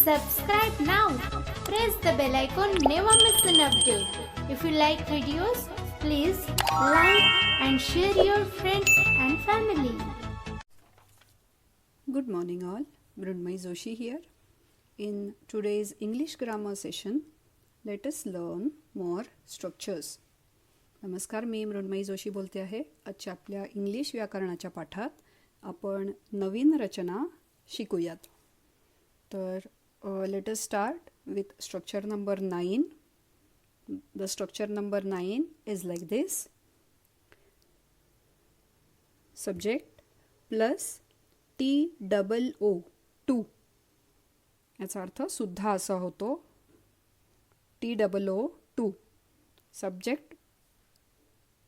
Subscribe now. Press the bell icon. Never miss an update. If you like videos, please like and share your friends and family. Good morning all. Mrunmayee Joshi here. In today's English grammar session, let us learn more structures. नमस्कार, मी मृण्मयी जोशी बोलते आहे. आजच्या आपल्या English व्याकरणाच्या पाठात आपण नवीन रचना शिकूयात. तर let us start with structure number 9. The structure number 9 is like this. Subject plus TOO too. याचा अर्थ सुद्धा असा होतो. TOO too. Subject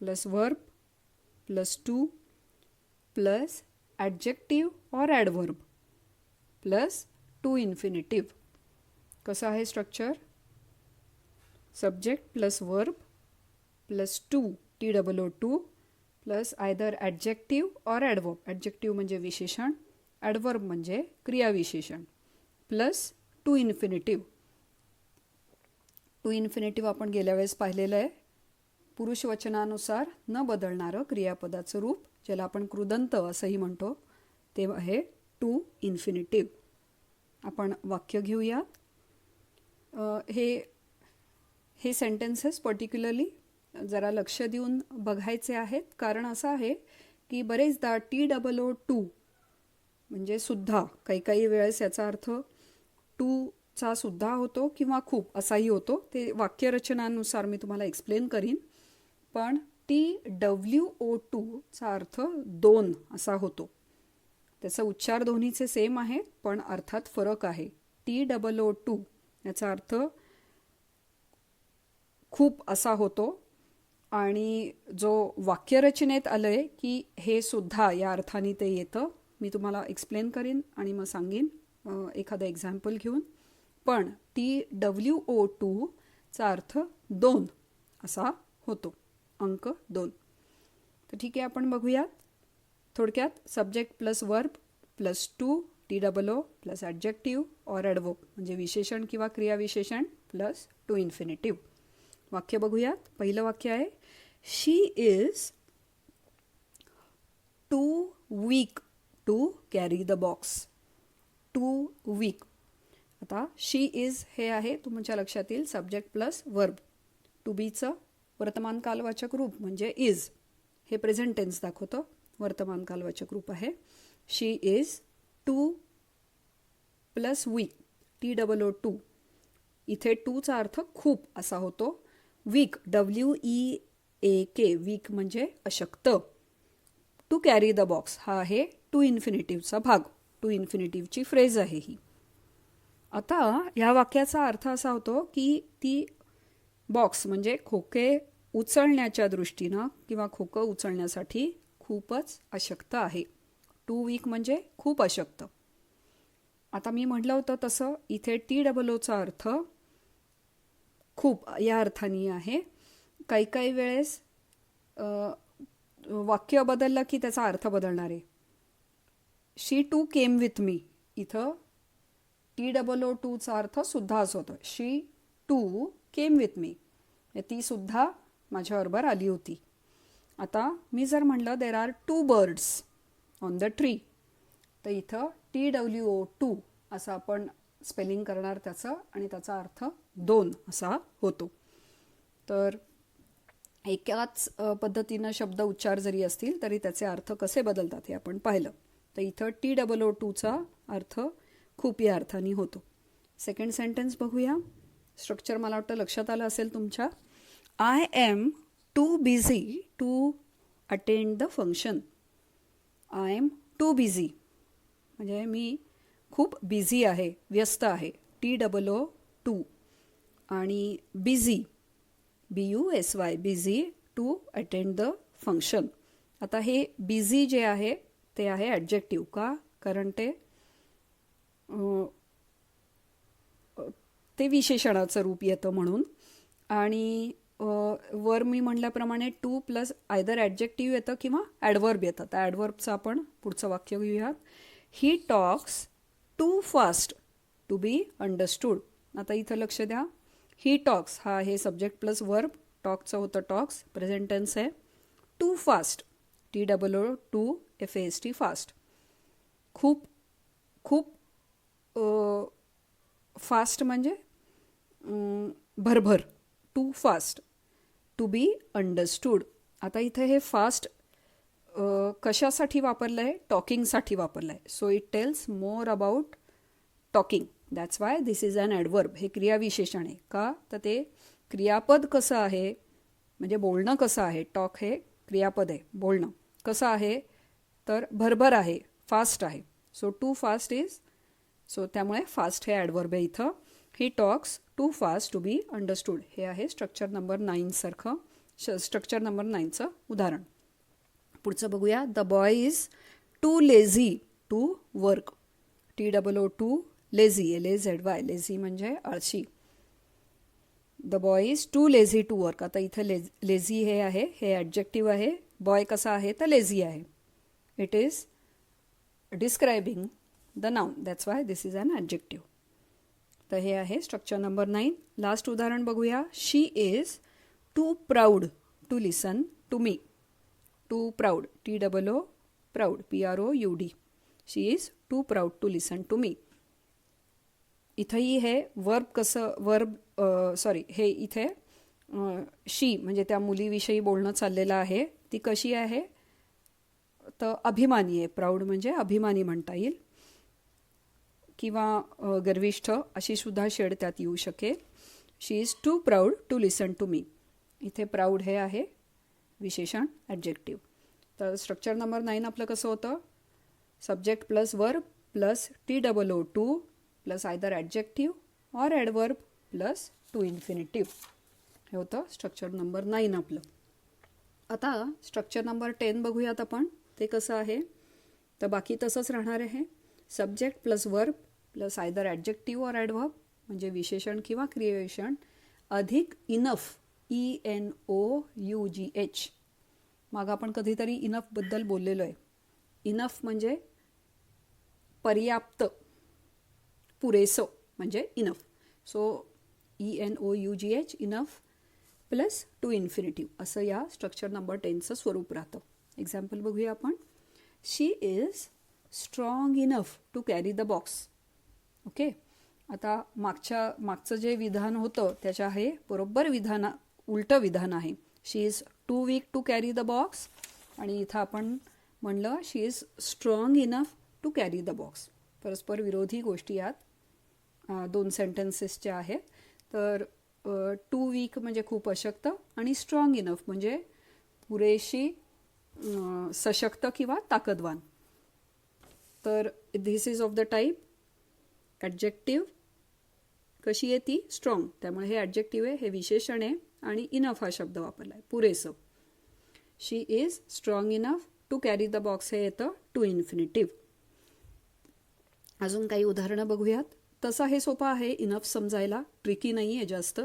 plus verb plus too plus adjective और ॲडवर्ब प्लस टू इन्फिनिटिव्ह. कसं आहे structure? Subject plus verb plus too TOO too plus either adjective और adverb. Adjective म्हणजे विशेषण, ॲडवर्ब म्हणजे क्रियाविशेषण, plus to infinitive. To infinitive आपण गेल्या वेळेस पाहिलेलं आहे. पुरुष वचनानुसार न बदलणारं क्रियापदाचं रूप, ज्याला आपण कृदंत असंही म्हणतो, ते आहे टू इन्फिनिटिव्ह. आपण वाक्य घेऊयात. हे सेंटेन्सेस पर्टिक्युलरली जरा लक्ष देऊन बघायचे आहेत. कारण असं आहे की बरेचदा TOO टू म्हणजे सुद्धा, काही वेळेस याचा अर्थ टूचा सुद्धा होतो किंवा खूप असाही होतो. ते वाक्यरचनानुसार मी तुम्हाला एक्सप्लेन करीन. पण TOO टू चा अर्थ दोन असा होतो. त्याचा उच्चार दोन्हीचे सेम आहे, पण अर्थात फरक आहे. TOO टू याचा अर्थ खूप असा होतो. आणि जो वाक्यरचनेत आलंय की हे सुद्धा या अर्थाने ते येतं, मी तुम्हाला एक्सप्लेन करीन आणि मग सांगीन एखादं एक्झाम्पल घेऊन. पण TOO टू चा अर्थ दोन असा होतो, अंक 2. तर ठीक आहे, आपण बघूयात. थोडक्यात subject plus verb plus too TOO plus adjective और ॲडवर्ब म्हणजे विशेषण किंवा क्रियाविशेषण प्लस टू इन्फिनिटिव्ह. वाक्य बघूयात. पहिलं वाक्य आहे, she is too weak to carry the box. Too weak. आता शी इज हे आहे तुमच्या लक्षात येईल सब्जेक्ट प्लस वर्ब. टू बीचं वर्तमान कालवाचक रूप म्हणजे इज. हे प्रेझेंट टेन्स दाखवतं, वर्तमान कालवाचक रूप आहे. She is too plus weak TOO too. इथे टूचा अर्थ खूप असा होतो. वीक WEAK वीक म्हणजे अशक्त. टू कॅरी द बॉक्स हा आहे टू इन्फिनिटिव्हचा भाग. टू इन्फिनिटिव्हची फ्रेज आहे ही. आता ह्या वाक्याचा अर्थ असा होतो की ती बॉक्स म्हणजे खोके उचलण्याच्या दृष्टीनं किंवा खोकं उचलण्यासाठी खूपच अशक्त आहे. टू वीक म्हणजे खूप अशक्त. आता मी म्हटलं होतं तसं इथे TOOचा अर्थ खूप या अर्थाने आहे. काही वेळेस वाक्य बदललं की त्याचा अर्थ बदलणार आहे. शी टू केम विथ मी. इथं TOO टूचा अर्थ सुद्धा असं होतं. शी टू केम विथ मी, ती सुद्धा माझ्याबरोबर आली होती. आता मी जर म्हणलं there are two birds on the tree, तर इथं TOO टू असं आपण स्पेलिंग करणार त्याचं, आणि त्याचा अर्थ दोन असा होतो. तर एकाच पद्धतीनं शब्द उच्चार जरी असतील तरी त्याचे अर्थ कसे बदलतात हे आपण पाहिलं. तर इथं TOO टूचा अर्थ खूप या अर्थाने होतो. सेकंड सेंटेन्स बघूया. स्ट्रक्चर मला वाटतं लक्षात आलं असेल तुमच्या. I am too busy to attend the function. I am too busy म्हणजे मी खूप बिझी आहे, व्यस्त आहे. TOO too. आणि busy BUSY busy to attend the function. आता हे बिझी जे आहे ते आहे ॲडजेक्टिव्ह. का? कारण ते विशेषणाचं रूप येतं म्हणून. आणि वर मी म्हटल्याप्रमाणे टू प्लस आयदर ॲडजेक्टिव्ह येतं किंवा ॲडवर्ब येतं. तर ॲडवर्बचं आपण पुढचं वाक्य घेऊयात. He talks too fast to be understood. आता इथं लक्ष द्या, ही टॉक्स हा आहे सब्जेक्ट प्लस वर्ब. टॉकचं होतं टॉक्स, प्रेझेंट टेन्स आहे. Too fast, TOO2FAST, fast. खूप खूप फास्ट म्हणजे भरभर. Too fast, to be understood. आता इथे हे फास्ट कशासाठी वापरलं आहे? टॉकिंगसाठी वापरलं आहे. So it tells more about talking. That's why this is an adverb. हे क्रियाविशेषण आहे. का? तर ते क्रियापद कसं आहे, म्हणजे बोलणं कसं आहे. टॉक हे क्रियापद आहे, बोलणं कसं आहे, तर भरभर आहे, फास्ट आहे. So too fast is, so त्यामुळे फास्ट हे ॲडवर्ब आहे इथं. He talks too fast to be understood. हे आहे स्ट्रक्चर नंबर 9 सारखं, स्ट्रक्चर नंबर 9चं उदाहरण. पुढचं बघूया. The boy is too lazy to work. TOO2 lazy, LAZY, lazy म्हणजे आळशी. The boy is too lazy to work. आता इथं लेझी हे आहे, हे ॲडजेक्टिव्ह आहे. बॉय कसा आहे तर लेझी आहे. It is describing the noun. That's why this is an adjective. तर हे आहे स्ट्रक्चर नंबर 9. लास्ट उदाहरण बघूया. She is too proud to listen to me. Too proud, TOO proud, PROUD. She is too proud to listen to me. इथंही हे verb कसं, हे इथे शी म्हणजे त्या मुलीविषयी बोलणं चाललेलं आहे. ती कशी आहे तर अभिमानी आहे. प्राऊड म्हणजे अभिमानी म्हणता येईल, किंवा गर्विष्ठ अशी सुद्धा शेड त्यात येऊ शकेल. She is too proud to listen to me. इथे प्राऊड हे आहे विशेषण, ॲडजेक्टिव्ह. तर स्ट्रक्चर नंबर 9 आपलं कसं होतं? Subject plus verb plus TOO2 plus either adjective or adverb plus to infinitive. हे होतं स्ट्रक्चर नंबर 9 आपलं. आता स्ट्रक्चर नंबर 10 बघूयात आपण. ते कसं आहे तर बाकी तसंच राहणार आहे. Subject plus verb plus either adjective or adverb म्हणजे विशेषण किंवा क्रियाविशेषण अधिक इनफ, ENOUGH. मग आपण कधीतरी इनफबद्दल बोललेलो आहे. इनफ म्हणजे पर्याप्त, पुरेसं म्हणजे enough. So ENOUGH, enough plus to infinitive असं या स्ट्रक्चर नंबर 10चं स्वरूप राहतं. एक्झाम्पल बघूया आपण. She is strong enough to carry the box. Okay. आता मागचं जे विधान होतं त्याच्या हे बरोबर उलटं विधान आहे. She is too weak to carry the box, आणि इथं आपण म्हणलं she is strong enough to carry the box. परस्पर विरोधी गोष्टी यात दोन सेंटेन्सेसच्या आहेत. तर टू वीक म्हणजे खूप अशक्त, आणि स्ट्रॉंग इनफ म्हणजे पुरेशी सशक्त किंवा ताकदवान. तर this is of the type adjective. कशी आहे ती? स्ट्रॉंग. त्यामुळे हे ॲडजेक्टिव्ह आहे, हे विशेषण आहे, आणि इनफ हा शब्द वापरला आहे, पुरेसं. She is strong enough to carry the box हे येतं टू इन्फिनिटिव्ह. अजून काही उदाहरणं बघूयात. तसं हे सोपं आहे इनफ समजायला, ट्रिकी नाही आहे जास्त.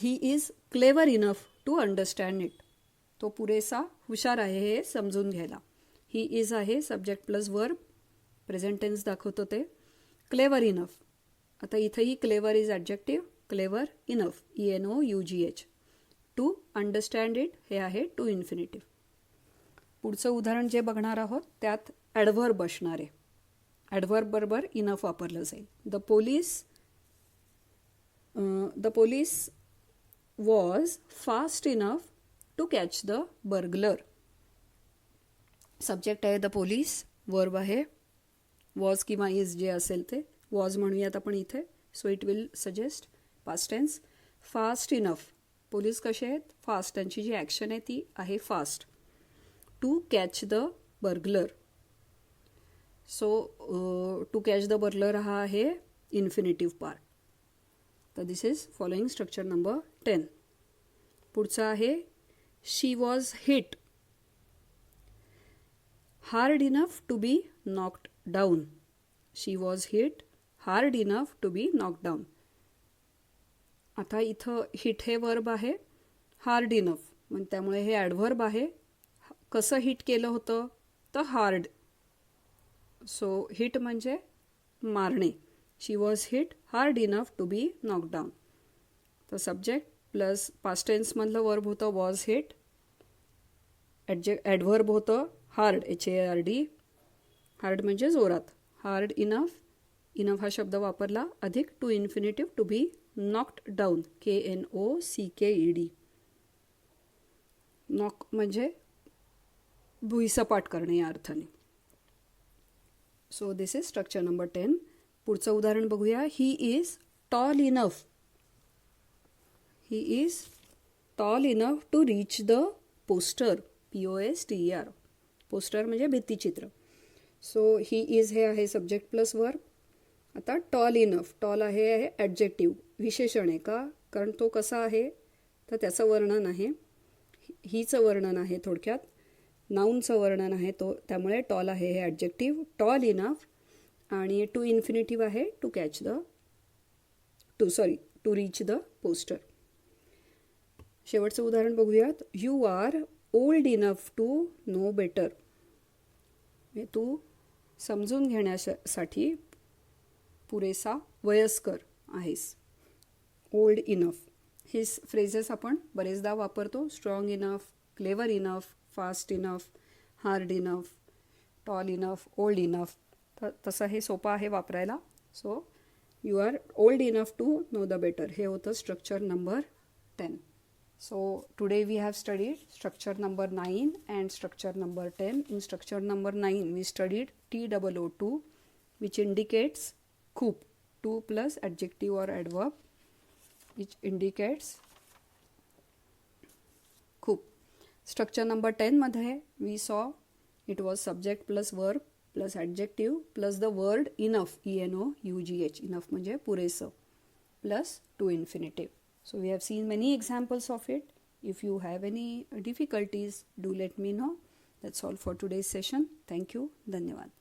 He is clever enough to understand it. तो पुरेसा हुशार आहे हे समजून घ्यायला. ही इज आहे subject plus verb, present tense दाखवतो ते. Clever enough. आता इथंही clever is adjective, clever enough, ENOUGH. To understand it हे आहे टू इन्फिनिटिव्ह. पुढचं उदाहरण जे बघणार आहोत त्यात ॲडव्हर्ब असणार आहे. ॲडव्हर्ब बरोबर इनफ वापरलं जाईल. The police was fast enough to catch the burglar. Subject आहे द पोलीस, वर्ब आहे वॉज किंवा इज जे असेल ते. वॉज म्हणूयात आपण इथे. So it will suggest past tense. Fast enough, police कसे आहेत? फास्ट. त्यांची जी ॲक्शन आहे ती आहे fast. To catch the burglar. So to catch the burglar हा आहे इन्फिनिटिव्ह पार्ट. तर this is following structure number 10. पुढचं आहे शी was hit hard enough to be knocked down. She was hit hard enough to be knocked down. आता इथं hit हे verb आहे, hard enough म्हणजे त्यामुळे हे ॲडव्हर्ब आहे. कसं हिट केलं होतं तर हार्ड. सो हिट म्हणजे मारणे. She was hit hard enough to be knock down. तर सब्जेक्ट प्लस पास्ट टेन्समधलं वर्ब होतं वॉज हिट, ॲडव्हर्ब होतं हार्ड, HARD, हार्ड म्हणजे जोरात, हार्ड इनफ, इनफ हा शब्द वापरला, अधिक टू infinitive to be knocked down, KNOCKED. Knock म्हणजे भुईसपाट करणे या अर्थाने. So this is structure number 10. पुढचं उदाहरण बघूया. He is tall enough. He is tall enough to reach the poster, POSTER. Poster म्हणजे भित्तीचित्र. सो ही इज हे आहे सब्जेक्ट प्लस वर्ब. आता टॉल इनफ, टॉल आहे ॲडजेक्टिव्ह, विशेषण आहे का, कारण तो कसा आहे तर त्याचं वर्णन आहे, हीचं वर्णन आहे, थोडक्यात नाऊनचं वर्णन आहे तो, त्यामुळे टॉल आहे हे ॲडजेक्टिव्ह. टॉल इनफ आणि टू इन्फिनिटिव्ह आहे to catch the, to reach the poster. शेवटचं उदाहरण बघूयात. You are old enough to know better. तू समजून घेण्यासाठी पुरेसा वयस्कर आहेस. ओल्ड इनफ हे फ्रेजेस आपण बरेचदा वापरतो. Strong enough, clever enough, fast enough, hard enough, tall enough, old enough. तर तसं हे सोपं आहे वापरायला. So you are old enough to know the better हे होतं structure number 10. So today we have studied structure number 9 and structure number 10. In structure number 9 we studied TOO2 which indicates खूप, to plus adjective or adverb which indicates खूप. Structure number 10 मध्ये we saw it was subject plus verb plus adjective plus the word enough, ENOUGH, enough म्हणजे पुरेसं, plus to infinitive. So we have seen many examples of it. If you have any difficulties, do let me know. That's all for today's session. Thank you. Dhanyavad.